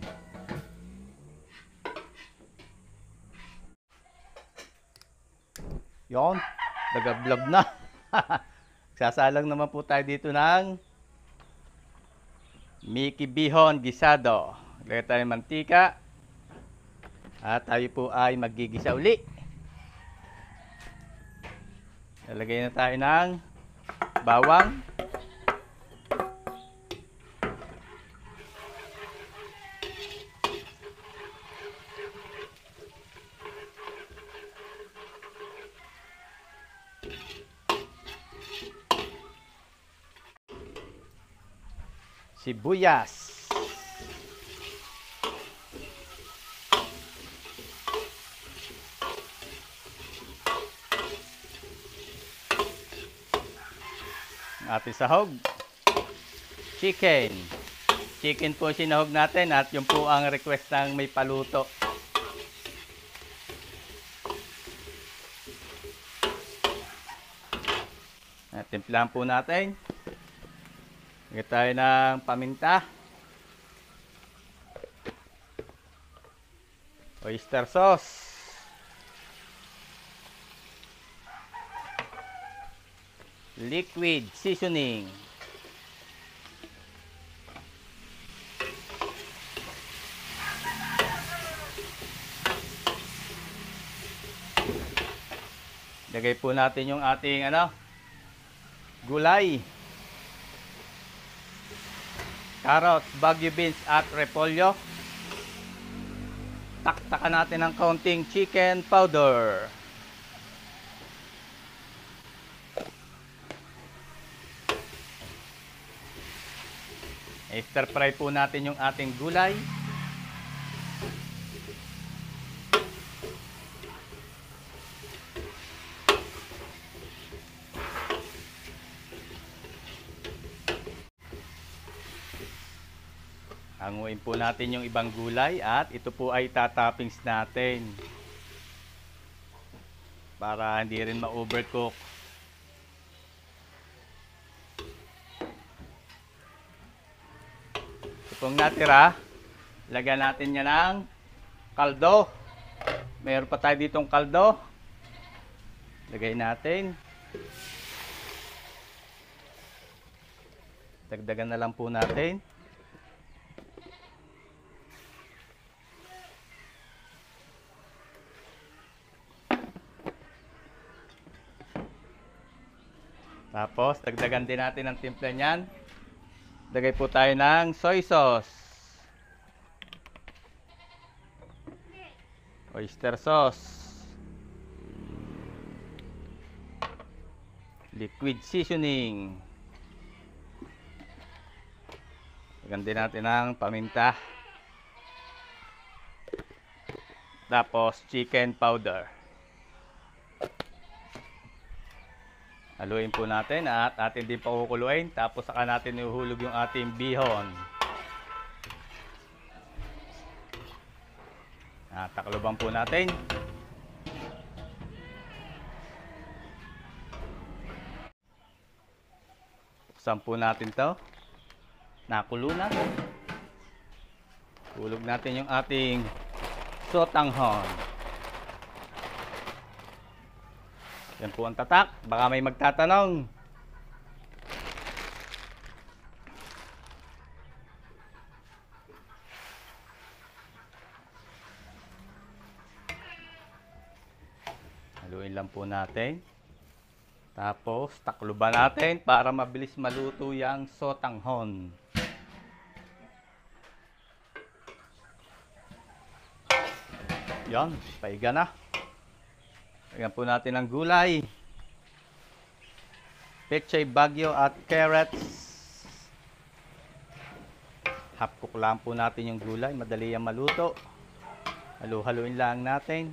Yon, nagablog na. Sasalang naman po tayo dito ng Mickey Bihon Gisado. Lagay tayo ng mantika. At tayo po ay magigisa uli. Lalagay na tayo ng bawang. Sibuyas. Ang ating sahog. Chicken. Chicken po sinahog natin at yun po ang request ng may paluto. At timplahan po natin. Lagay tayo ng paminta. Oyster sauce. Liquid seasoning. Lagay po natin yung ating gulay. Carrots, bagu beans at repolyo. Taktakan natin ng kaunting chicken powder. I-stir fry po natin yung ating gulay. Hanguin po natin yung ibang gulay at ito po ay tatoppings natin para hindi rin ma-overcook. Ito pong natira, lagyan natin yan ng kaldo. Mayroon pa tayo ditong kaldo. Lagay natin. Dagdagan na lang po natin. Tapos, dagdagan din natin ang timpla niyan. Lagay po tayo ng soy sauce. Oyster sauce. Liquid seasoning. Lagyan din natin ng paminta. Tapos, chicken powder. Haluin po natin at atin din pakukuluin. Tapos saka natin ihuhulog yung ating bihon. Takloban po natin. Buksan po natin to. Nakulo na. Hulog natin yung ating sotanghon. Yan po ang tatak. Baka may magtatanong. Haluin lang po natin. Tapos, takluban natin para mabilis maluto yung sotanghon. Yan, paiga na. Lagyan po natin ang gulay. Pechay bagyo at carrots. Half cook lang po natin yung gulay. Madali yung maluto. Halu-haluin lang natin.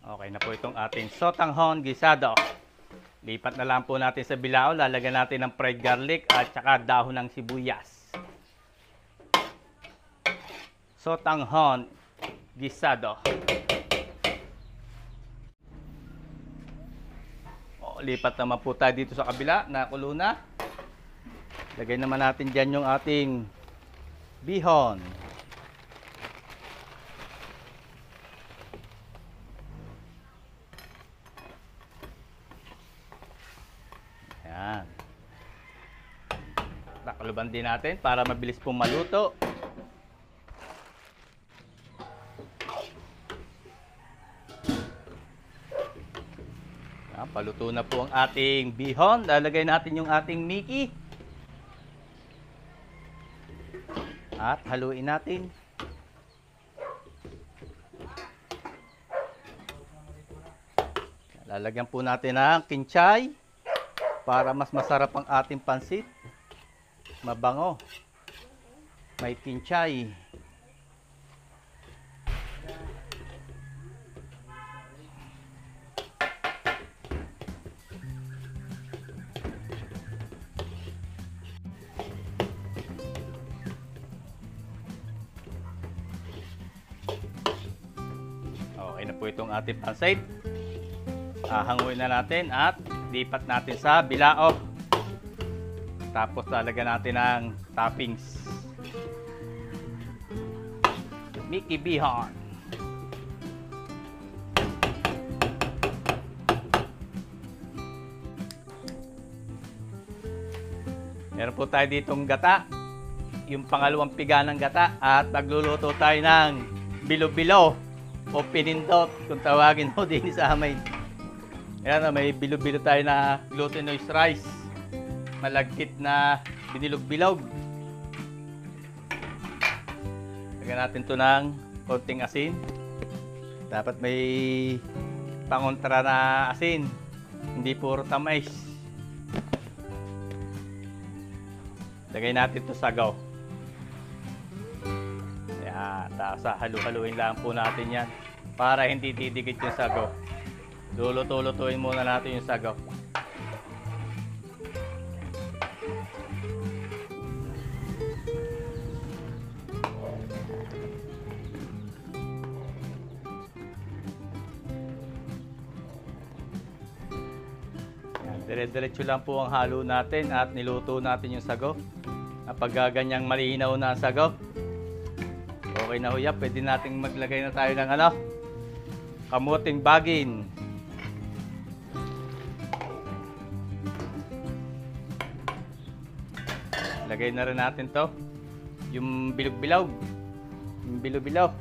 Okay na po itong ating sotanghon gisado. Lipat na lang po natin sa bilao. Lalagyan natin ng fried garlic at saka dahon ng sibuyas. Sotanghon gisado. Lipat naman po tayo dito sa kabila. Nakulo na. Lagay naman natin dyan yung ating bihon. Ayan. Takluban din natin para mabilis pong maluto. Ayan, paluto na po ang ating bihon. Lalagay natin yung ating Mickey. At haluin natin. Lalagyan po natin ng kinchay para mas masarap ang ating pansit. Mabango. May kinchay. Okay na po itong ating pansit. Hahanguin na natin at lipat natin sa bilao. Tapos lalagyan natin ng toppings. Mickey bihon. Meron po tayo ditong gata. Yung pangalawang piga ng gata. At magluluto tayo ng bilo-bilo o pinindot kung tawagin mo din sa amin. Ayan, may bilo-bilo tayo na glutinous rice. Malagkit na binilog-bilog. Lagyan natin ito ng konting asin. Dapat may pangontra na asin. Hindi puro tamis. Lagay natin ito sago. Ayan, tapos halu-haluin lang po natin yan para hindi didikit yung sago. Luluto-lutuin muna natin yung sago. Dire-diretso lang po ang halo natin at niluto natin yung sago. Kapag ganyang malinaw na ang sago, okay na ho yan. Pwede nating maglagay na tayo ng kamuting bagin. Lagay na rin natin to yung bilog-bilog. Yung bilo-bilo.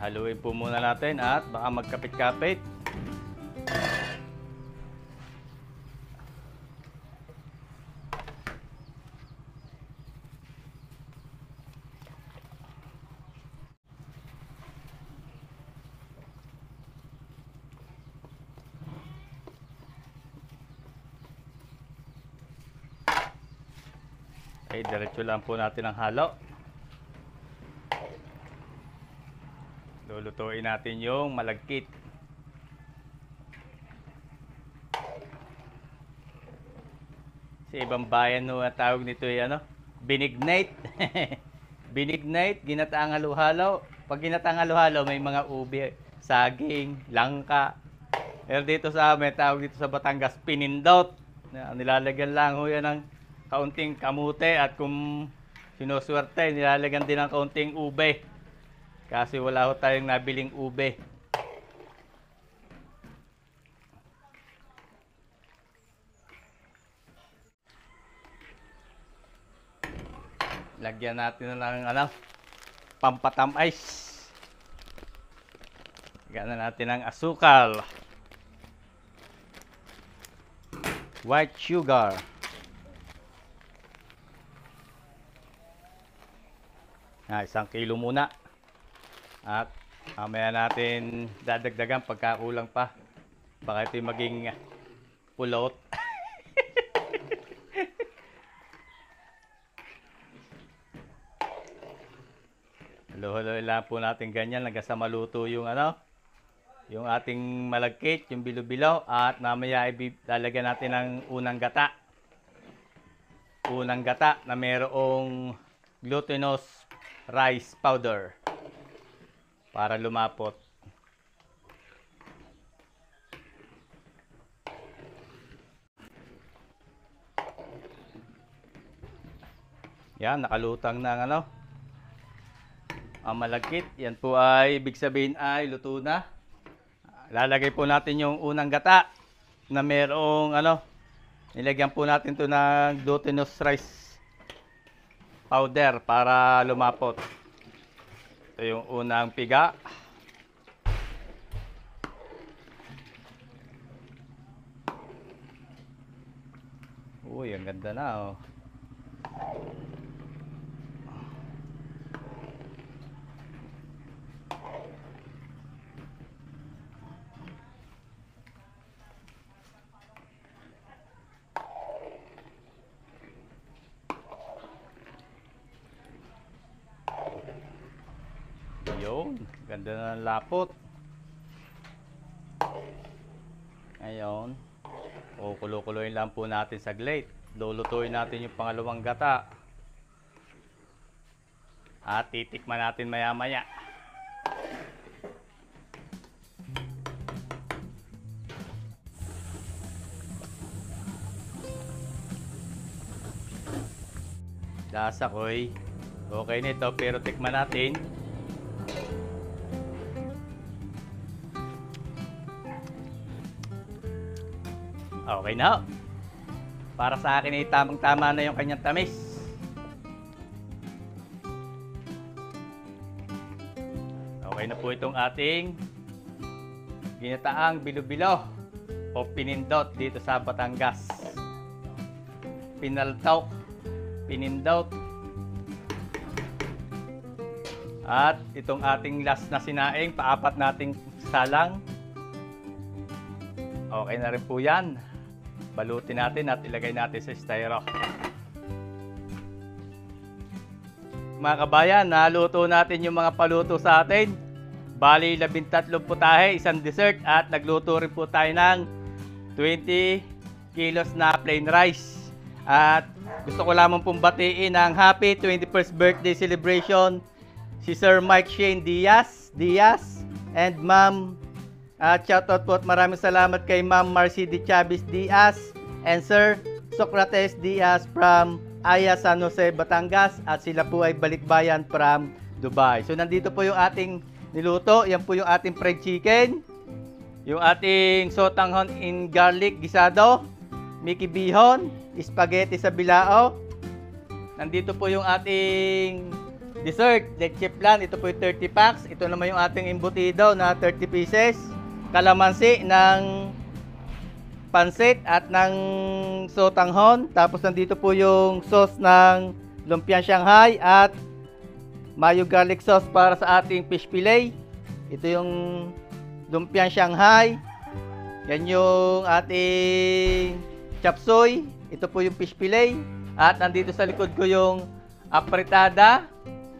Haluin po muna natin at baka magkapit-kapit. Okay, diretso lang po natin ang halo. Lulutuin natin yung malagkit. Sa ibang bayan no, tawag nito ay ano? Binignite. Binignite, ginataang halo-halo. Pag ginataang halo-halo, may mga ubi, saging, langka. Pero dito sa amin, tawag dito sa Batangas, pinindot. Nilalagyan lang ho yan ng kaunting kamute at kung sinuswerte, nilalagyan din ng kaunting ube. Kasi wala ho tayong nabiling ube. Lagyan natin na ng ano, pampatamis. Lagyan na natin ng asukal. White sugar. Isang kilo muna. At mamaya natin dadagdagan pagkakulang pa. Baka ito maging pulot. Halo-halo lang po natin ganyan hanggang sa maluto yung ano, yung ating malagkit, yung bilo-bilo, at mamaya ilalagyan natin ng unang gata. Unang gata na mayroong glutinous rice powder para lumapot. Yan, nakalutang na ang ano, ang malagkit. Yan po ay ibig sabihin ay luto na. Lalagay po natin yung unang gata na mayroong ano, nilagyan po natin to ng glutinous rice powder para lumapot. Ito yung unang piga. Uy, ang ganda na oh. Yun, ganda na ng lapot. Ngayon, kukulo-kuloyin lang po natin saglit. Lulutuin natin yung pangalawang gata. At titikman natin maya-maya. Lasa ko'y okay nito, pero tikman natin. Okay na. Para sa akin ay tamang-tama na yung kanyang tamis. Okay na po itong ating ginataang bilo-bilo o pinindot dito sa Batangas. Pinaltaw, pinindot. At itong ating last na sinaing, paapat nating salang. Okay na rin po yan. Balutin natin at ilagay natin sa styro. Mga kabayan, naluto natin yung mga paluto sa atin. Bali, 13 putahe, isang dessert, at nagluto rin po tayo ng 20 kilos na plain rice. At gusto ko lamang pong batiin ang happy 21st birthday celebration si Sir Mike Shane Diaz and Ma'am. Shoutout po at maraming salamat kay Ma'am Marcy de Chavez Diaz and Sir Socrates Diaz from Aya, San Jose, Batangas, at sila po ay balikbayan from Dubai. So nandito po yung ating niluto. Yan po yung ating fried chicken, yung ating sotanghon in garlic gisado, Mickey Bihon, spaghetti sa bilao. Nandito po yung ating Dessert, leche flan, ito po yung 30 packs. Ito naman yung ating embutido na 30 pieces. Kalamansi ng pansit at ng sotanghon. Tapos nandito po yung sauce ng lumpia Shanghai at mayo garlic sauce para sa ating fish fillet. Ito yung lumpia Shanghai. Yan yung ating chop suey. Ito po yung fish fillet. At nandito sa likod ko yung apretada,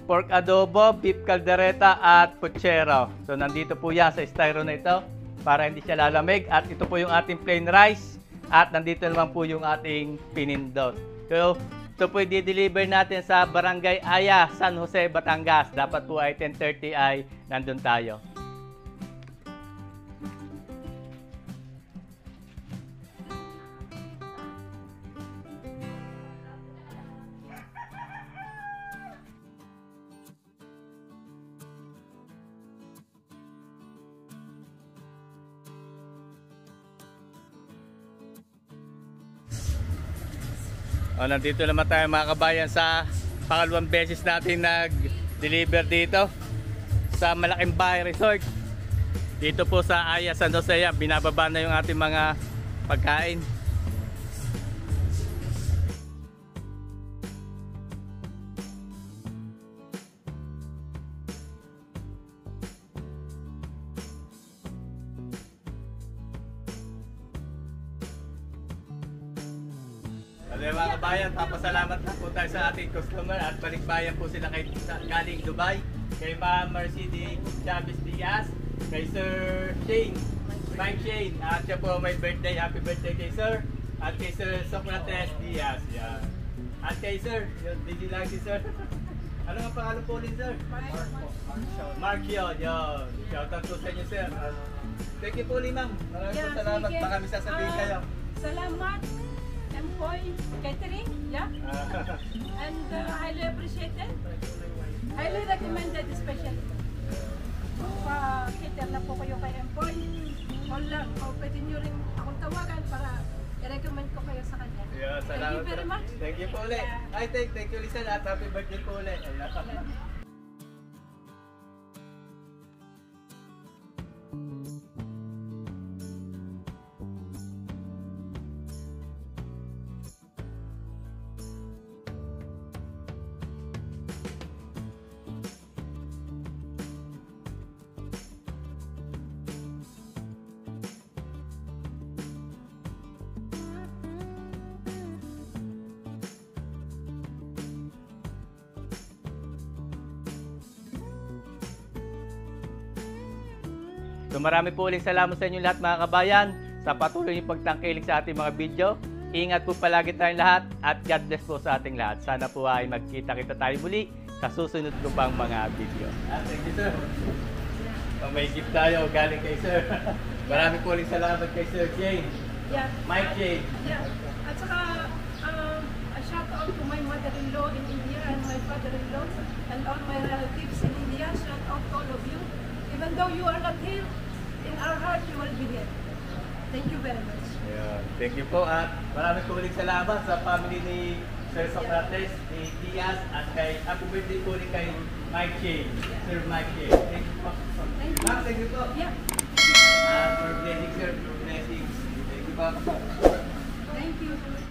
pork adobo, beef caldereta at puchero. So nandito po yan sa styro na ito para hindi siya lalamig. At ito po yung ating plain rice. At nandito naman po yung ating pinindot. So ito po i-deliver natin sa Barangay Aya, San Jose, Batangas. Dapat po ay 10:30 ay nandun tayo. Nandito naman tayo mga kabayan sa pangalawang beses natin nag-deliver dito sa Malaking Bahay Resort. Dito po sa Aya, San Jose, binababa na yung ating mga pagkain. Mga kabayan, papasalamat na po tayo sa ating customer at balikbayan po sila kay galing Dubai, kay Ma'am Mercedes Chavez Diaz, kay Sir Shane, Mike Shane, at siya po may birthday, happy birthday kay Sir, at kay Sir Socrates Diaz, yan. At kay Sir, did you like si Sir? Ano nga pangalan po ulit, Sir? Marcio, yun. Shoutout po sa inyo, Sir. Thank you po ulit, Ma'am. Maraming po salamat, baka may sasabihin kayo. Salamat. Empoy catering, yeah. And highly appreciated. Highly recommended especially. Pa-cater na po kayo kay Empoy. Call lang. O pwede nyo rin akong tawagan para i-recommend ko kayo sa kanya. Yeah, Thank you very much. Thank you po ulit. Ay, thank you Lisa at happy birthday po ulit. So marami po ulit salamat sa inyo lahat mga kabayan sa patuloy yung pagtangkilik sa ating mga video. Ingat po palagi tayong lahat at God bless po sa ating lahat. Sana po ay magkita-kita tayo muli sa susunod ko pang mga video. Thank you, Sir. May gift tayo galing kay Sir. Marami po ulit salamat kay Sir Jane. Yeah. Mike Jane. Yeah. At saka, a shout out to my mother-in-law in India and my father-in-law and all my relatives in India. Shout out to all of you. Even though you are not here, in our heart you will be here. Thank you very much. Yeah, thank you po at marami po ulit salamat sa family ni Sir Socrates, ni Diaz at kay happy birthday po ulit kay Mike Jane, Sir Mike Jane. Thank you po. Thank you. Ma'am, thank you po. Yeah. For blessings, sir, for blessings. Thank you po. Thank you.